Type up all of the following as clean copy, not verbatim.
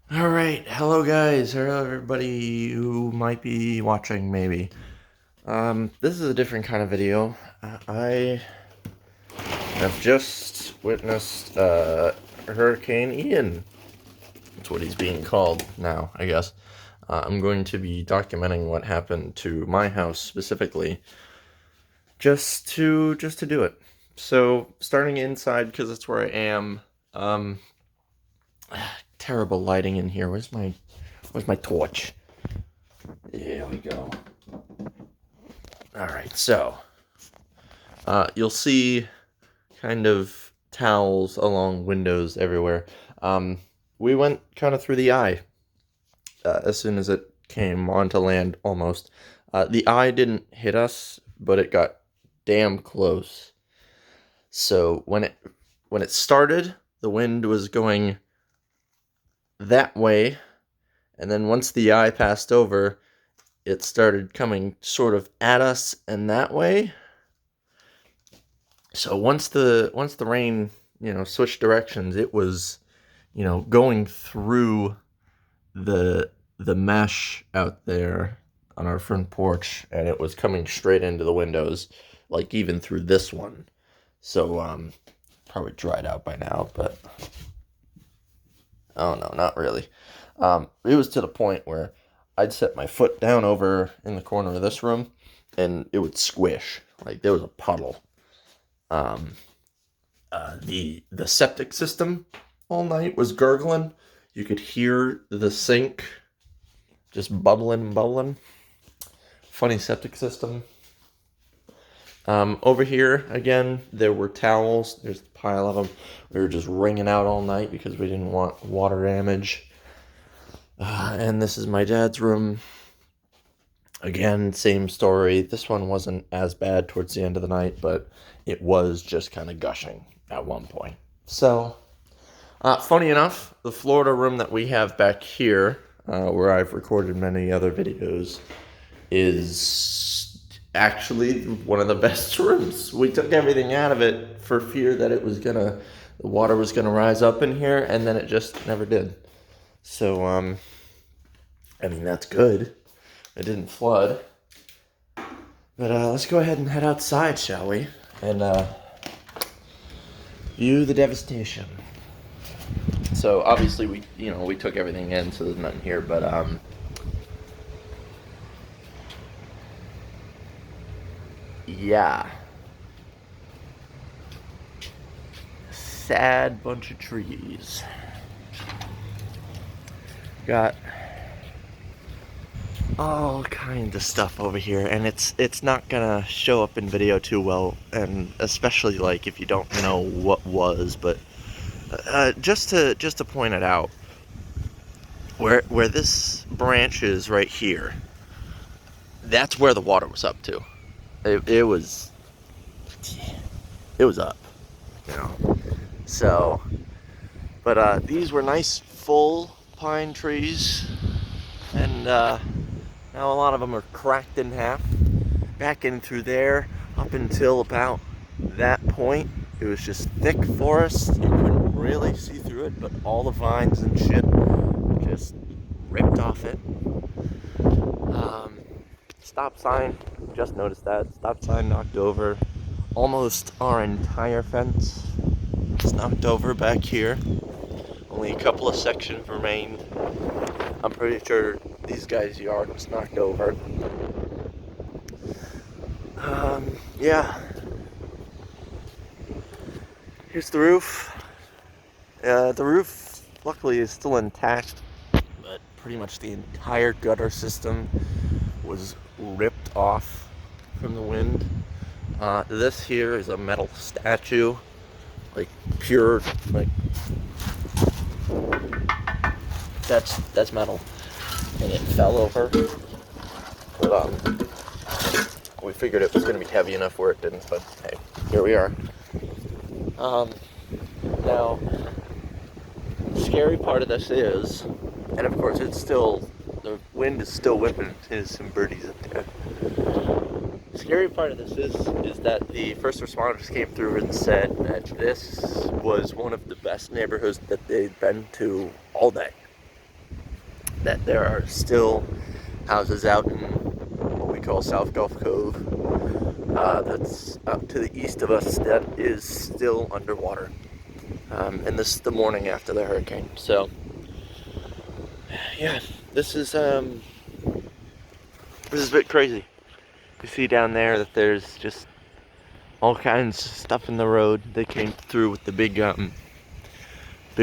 Alright, hello guys, hello everybody who might be watching, maybe. This is a different kind of video. I have just witnessed, Hurricane Ian. That's what he's being called now, I guess. I'm going to be documenting what happened to my house specifically, just to do it. So, starting inside, because that's where I am, terrible lighting in here. Where's my torch? There we go. Alright, so, you'll see kind of towels along windows everywhere. We went kind of through the eye as soon as it came onto land, almost. The eye didn't hit us, but it got damn close. So when it started, the wind was going that way, and then once the eye passed over, it started coming sort of at us and that way. So once the rain, switched directions, it was, going through the mesh out there on our front porch, and it was coming straight into the windows, like even through this one. So probably dried out by now, but oh no, not really. It was to the point where I'd set my foot down over in the corner of this room, and it would squish like there was a puddle. Um, the septic system all night was gurgling. You could hear the sink just bubbling and bubbling. Funny septic system. Over here, again, there were towels. There's a pile of them. We were just wringing out all night because we didn't want water damage. And this is my dad's room. Again, same story. This one wasn't as bad towards the end of the night, but it was just kind of gushing at one point. So, funny enough, the Florida room that we have back here, where I've recorded many other videos, is actually one of the best rooms. We took everything out of it for fear that the water was gonna rise up in here, and then it just never did. So, I mean, that's good. It didn't flood. But let's go ahead and head outside, shall we? And view the devastation. So obviously we took everything in, so there's nothing here. But yeah, sad bunch of trees. Got all kinds of stuff over here, and it's not gonna show up in video too well, and especially like if you don't know what was. But just to point it out, where this branch is right here, that's where the water was up to. It was up, you know. So, but these were nice full pine trees, and now a lot of them are cracked in half. Back in through there, up until about that point, it was just thick forest. You couldn't really see through it, but all the vines and shit just ripped off it. Stop sign, just noticed that. Stop sign knocked over. Almost our entire fence is knocked over back here. Only a couple of sections remain. I'm pretty sure these guys' yard was knocked over. Yeah. Here's the roof. The roof, luckily, is still intact, but pretty much the entire gutter system was ripped off from the wind. This here is a metal statue, like pure, like that's metal, and it fell over. But we figured it was going to be heavy enough where it didn't. But hey, here we are. Now, the scary part of this is, and of course the wind is still whipping. There's some birdies up there. The scary part of this is that the first responders came through and said that this was one of the best neighborhoods that they'd been to all day. that there are still houses out in what we call South Gulf Cove, that's up to the east of us, that is still underwater. And this is the morning after the hurricane. So, yeah, this is a bit crazy. You see down there that there's just all kinds of stuff in the road. They came through with the big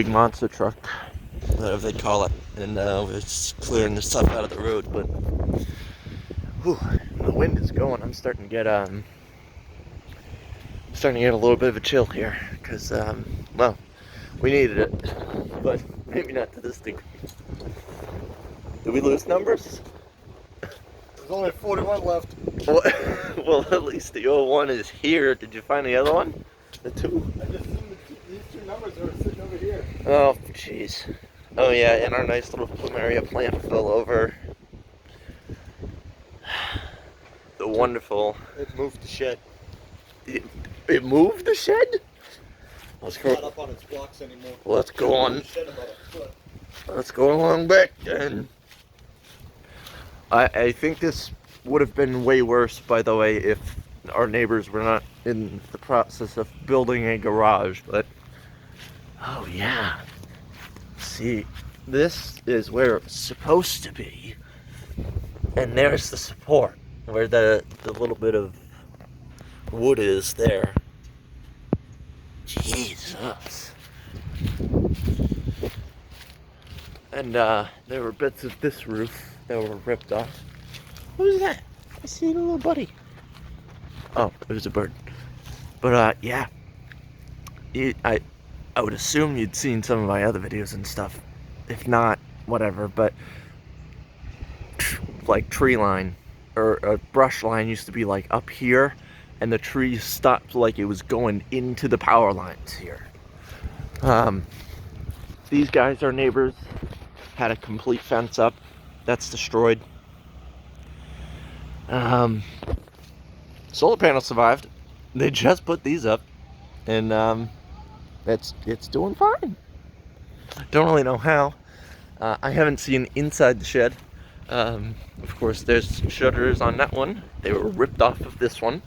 monster truck, whatever they call it, and it's clearing the stuff out of the road. But whew, the wind is going. I'm starting to get a little bit of a chill here, because well, we needed it, but maybe not to this degree. Did we lose numbers? There's only 41 left. Well, at least the 01 is here. Did you find the other one? The 2? I just seen these 2 numbers that are sitting over here. Oh, jeez. Oh, yeah, and our nice little plumeria plant fell over. The wonderful... It moved the shed. It moved the shed? Let's It's go. not up on its blocks anymore. Let's go on. The shed about a foot. Let's go along back then. I think this would have been way worse, by the way, if our neighbors were not in the process of building a garage, but oh yeah. See, this is where it's supposed to be. And there's the support, where the little bit of wood is there. Jesus. And there were bits of this roof that were ripped off. What was that? I see a little buddy. Oh, it was a bird. But yeah, I would assume you'd seen some of my other videos and stuff. If not, whatever. But like tree line or a brush line used to be like up here, and the tree stopped like it was going into the power lines here. These guys, our neighbors, had a complete fence up. That's destroyed. Solar panels survived. They just put these up, and it's doing fine. Don't really know how. I haven't seen inside the shed. Of course, there's shutters on that one. They were ripped off of this one.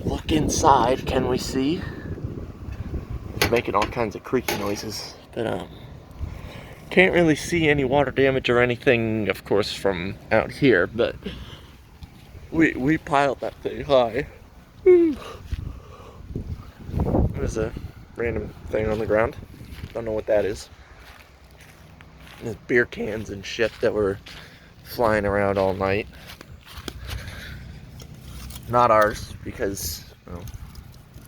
Look inside. Can we see? It's making all kinds of creaky noises, but can't really see any water damage or anything, of course, from out here, but we piled that thing high. There's a random thing on the ground. Don't know what that is. There's beer cans and shit that were flying around all night. Not ours, because, well,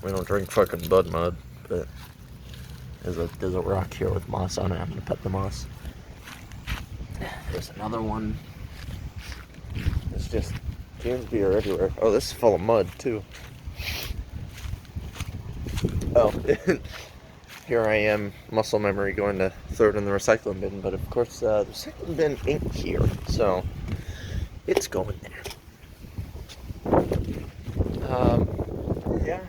we don't drink fucking Bud Mud, but there's a rock here with moss on it. I'm gonna pet the moss. There's another one. It's just cans of beer everywhere. Oh, this is full of mud too. Oh, here I am, muscle memory, going to throw it in the recycling bin, but of course the recycling bin ain't here, so it's going there. Yeah,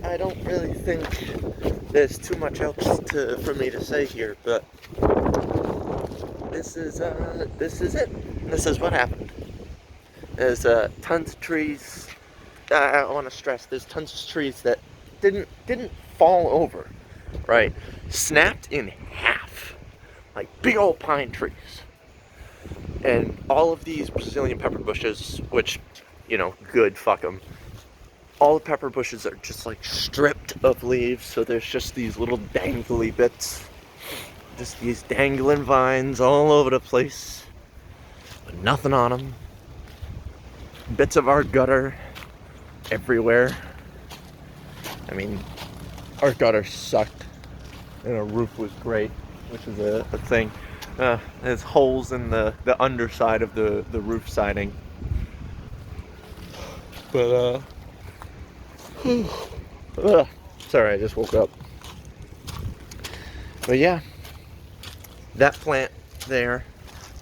I don't really think there's too much else for me to say here, but this is it. This is what happened. There's tons of trees. I want to stress, there's tons of trees that didn't fall over, right? Snapped in half, like big old pine trees. And all of these Brazilian pepper bushes, which, you know, good, fuck them. All the pepper bushes are just like stripped of leaves, so there's just these little dangly bits. Just these dangling vines all over the place, with nothing on them. Bits of our gutter everywhere. I mean, our gutter sucked, and our roof was great, which is a thing. There's holes in the underside of the roof siding. But, sorry, I just woke up. But yeah, that plant there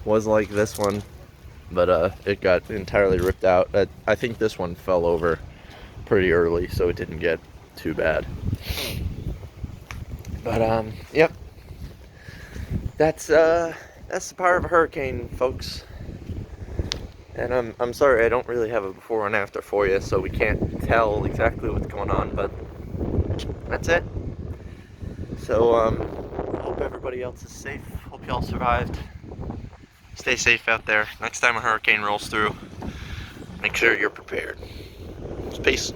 was like this one, but it got entirely ripped out. I think this one fell over pretty early, so it didn't get too bad. But yep, that's the power of a hurricane, folks. And I'm sorry I don't really have a before and after for you, so we can't tell exactly what's going on, but that's it. So hope everybody else is safe. Hope y'all survived. Stay safe out there. Next time a hurricane rolls through, make sure you're prepared. Peace.